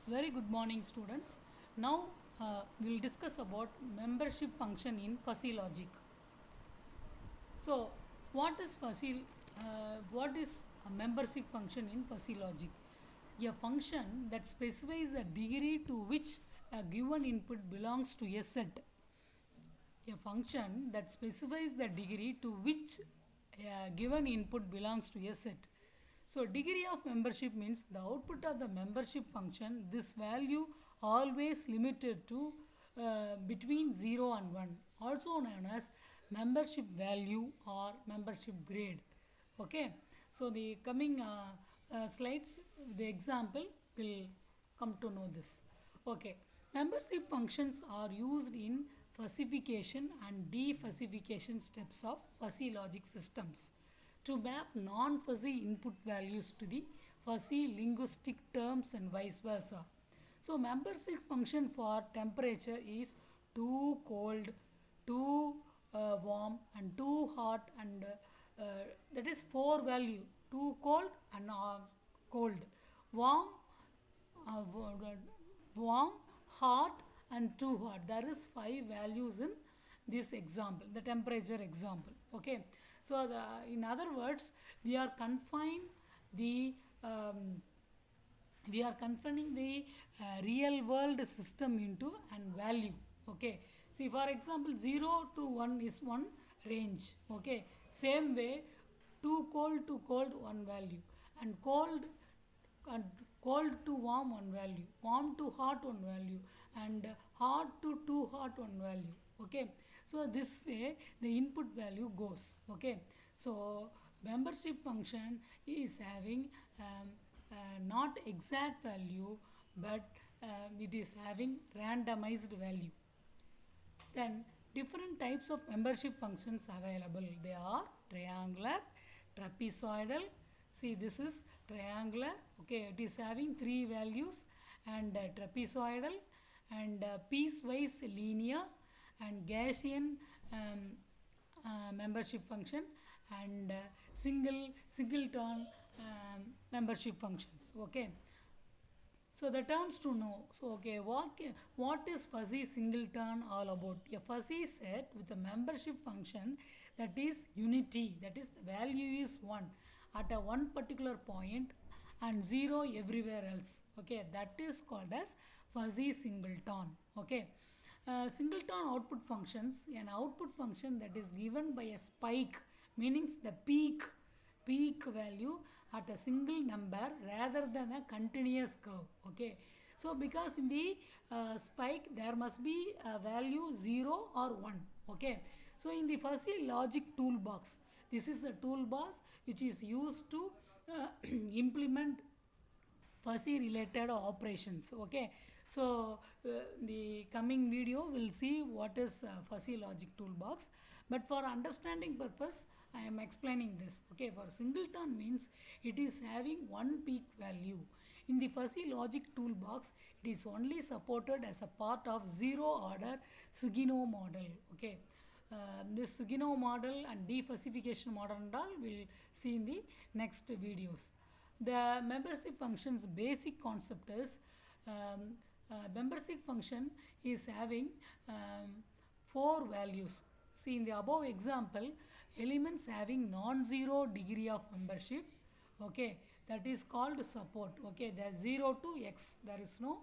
Very good morning, students. Now we will discuss about membership function in fuzzy logic. So, what is a membership function in fuzzy logic? A function that specifies the degree to which a given input belongs to a set. A function that specifies the degree to which a given input belongs to a set. So degree of membership means the output of the membership function, this value always limited to between 0 and 1, also known as membership value or membership grade. Okay, so the coming slides, the example will come to know this. Okay, membership functions are used in fussification and defussification steps of fuzzy logic systems to map non-fuzzy input values to the fuzzy linguistic terms and vice versa. So membership function for temperature is too cold, too warm and too hot, and that is 4 value: too cold and cold, warm, warm, hot and too hot. There is 5 values in this example, the temperature example. Okay, so in other words, we are confined the we are confining the real world system into and value. Okay, see, for example, 0 to 1 is one range. Okay, same way, too cold to cold one value, and cold to warm one value, warm to hot one value, and hot to too hot one value. Okay, so this way the input value goes. Okay, so membership function is having not exact value, but it is having randomized value. Then different types of membership functions available. They are triangular, trapezoidal. See, this is triangular. Okay, it is having 3 values, and trapezoidal, and piecewise linear, and Gaussian membership function, and singleton membership functions. Okay, so the terms to know. So okay, what is fuzzy singleton all about? A fuzzy set with a membership function that is unity, that is the value is 1 at a one particular point and 0 everywhere else. Okay, that is called as fuzzy singleton. Okay, singleton output functions, an output function that is given by a spike, meaning the peak value at a single number rather than a continuous curve. Okay, so because in the spike there must be a value 0 or 1. Okay, so in the fuzzy logic toolbox, this is the toolbox which is used to implement fuzzy related operations. Okay, so the coming video will see what is fuzzy logic toolbox, but for understanding purpose I am explaining this. Okay, for singleton means it is having one peak value. In the fuzzy logic toolbox, it is only supported as a part of zero order Sugino model. Okay, this Sugino model and defussification model and all will see in the next videos. The membership function's basic concept is membership function is having 4 values. See, in the above example, elements having non-zero degree of membership. Okay, that is called support. Okay, there is 0 to x, there is no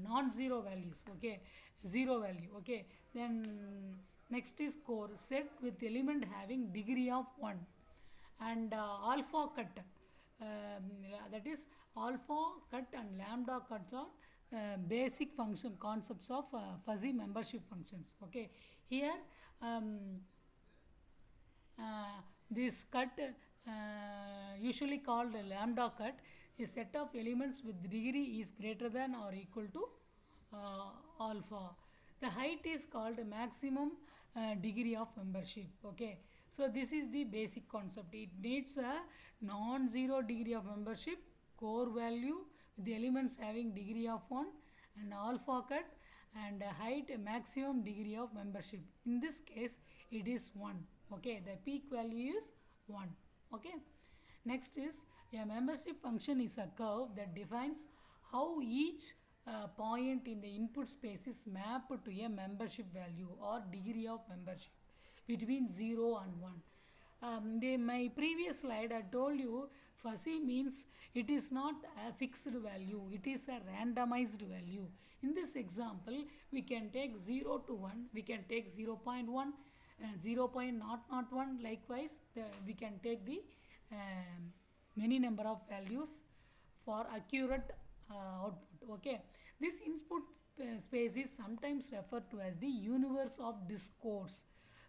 non-zero values. Okay, 0 value. Okay, then next is core set with element having degree of 1, and alpha cut, that is alpha cut and lambda cuts are basic function concepts of fuzzy membership functions. Okay, here this cut, usually called a lambda cut, is set of elements with degree is greater than or equal to alpha. The height is called maximum degree of membership. Okay, so this is the basic concept. It needs a non-zero degree of membership, core value with the elements having degree of 1, and alpha cut, and height maximum degree of membership. In this case it is 1. Okay, the peak value is 1. Okay, next is A membership function is a curve that defines how each point in the input space is mapped to a membership value or degree of membership between 0 and 1. My previous slide, I told you fuzzy means it is not a fixed value, it is a randomized value. In this example, we can take 0 to 1, we can take 0 0.1, 0.001. Likewise, we can take the many number of values for accurate output. Okay, this input space is sometimes referred to as the universe of discourse.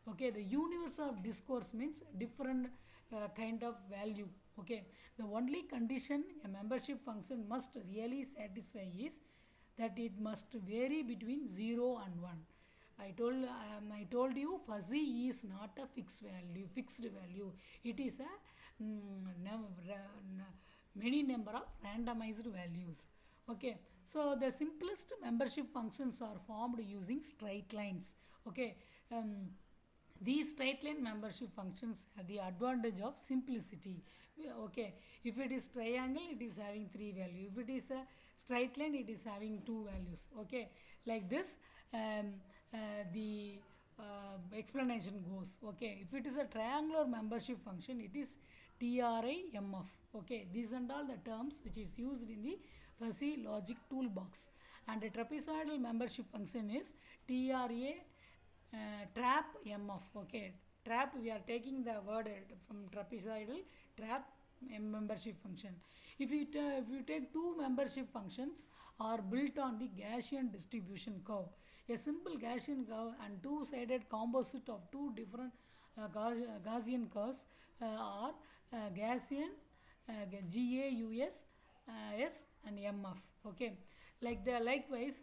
Okay, the universe of discourse means different kind of value. Okay, the only condition a membership function must really satisfy is that it must vary between 0 and 1. I told you fuzzy is not a fixed value. It is a many number of randomized values. Okay, so the simplest membership functions are formed using straight lines. Okay, these straight line membership functions have the advantage of simplicity. Okay, if it is triangle, it is having 3 values. If it is a straight line, it is having 2 values. Okay, like this the explanation goes. Okay, if it is a triangular membership function, it is TRIMF. Okay, these and all the terms which is used in the fuzzy logic toolbox. And a trapezoidal membership function is TRA trap MF. Okay, trap, we are taking the word from trapezoidal trap membership function. If you take two membership functions are built on the Gaussian distribution curve, a simple Gaussian curve and two-sided composite of two different Gaussian curves are Gaussian GAUS S and MF. Okay, likewise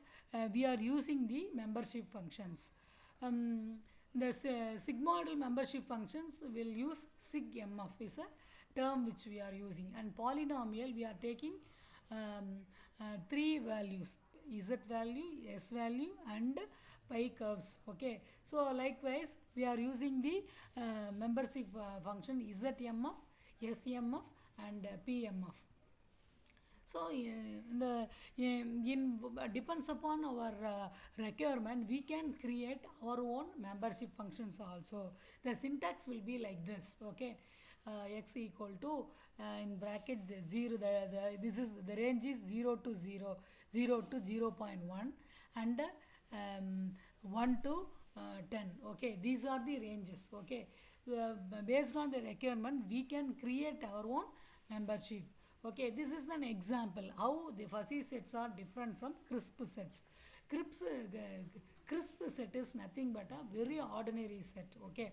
we are using the membership functions. The sigmoidal membership functions will use sig MF is a term which we are using, and polynomial we are taking three values: z value, s value, and pi curves. Okay, so likewise we are using the membership function zmf, smf, and pmf. So depends upon our requirement, we can create our own membership functions also. The syntax will be like this. Okay, x equal to in bracket 0. This is the range is 0 to 0, 0 to 0.1, and 1 to 10. Okay, these are the ranges. Okay, based on the requirement, we can create our own membership. Okay, this is an example how the fuzzy sets are different from crisp sets. Crisp set is nothing but a very ordinary set. Okay,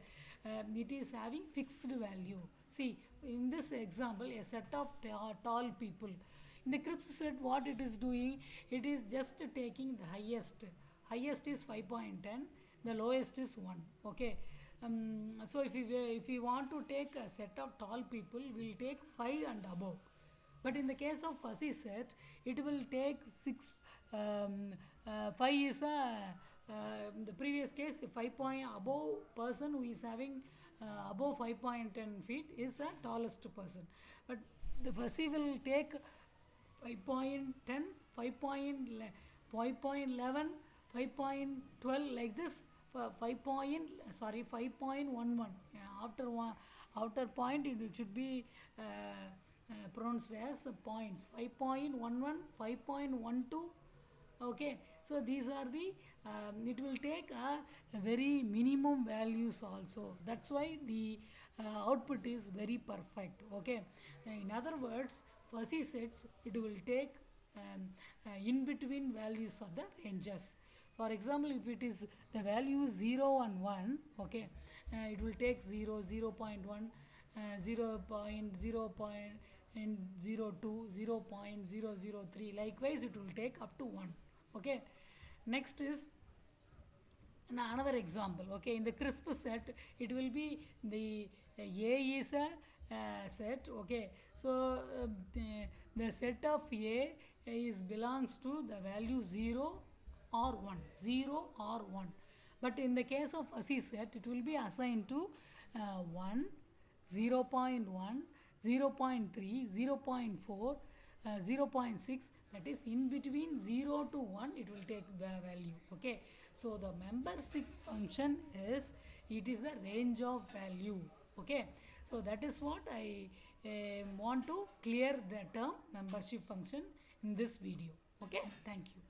it is having fixed value. See, in this example, a set of tall people. In the crisp set, what it is doing, it is just taking the highest. Highest is 5.10, the lowest is 1. Okay, so if we want to take a set of tall people, we'll take 5 and above. But in the case of fuzzy set, it will take 6. 5 is the previous case, 5 point above person who is having above 5.10 feet is the tallest person. But the fuzzy will take 5.10, 5.11, 5.12 like this. 5.11. After point it should be pronounced as points. 5.11, 5.12. Okay, so these are the it will take a very minimum values also. That's why the output is very perfect. Okay, in other words, fuzzy sets, it will take in between values of the ranges. For example, if it is the value 0 and 1, okay, it will take 0, 0.1, 0.02, 0.003. Likewise, it will take up to 1. Okay, next is another example. Okay, in the crisp set, it will be the A is a set. Okay, so the set of A is belongs to the value 0 or 1, 0 or 1. But in the case of fuzzy set, it will be assigned to 1, 0.1, 0.3, 0.4, 0.6, that is in between 0 to 1 it will take the value. Okay, so the membership function is, it is the range of value. Okay, so that is what I want to clear the term membership function in this video. Okay, thank you.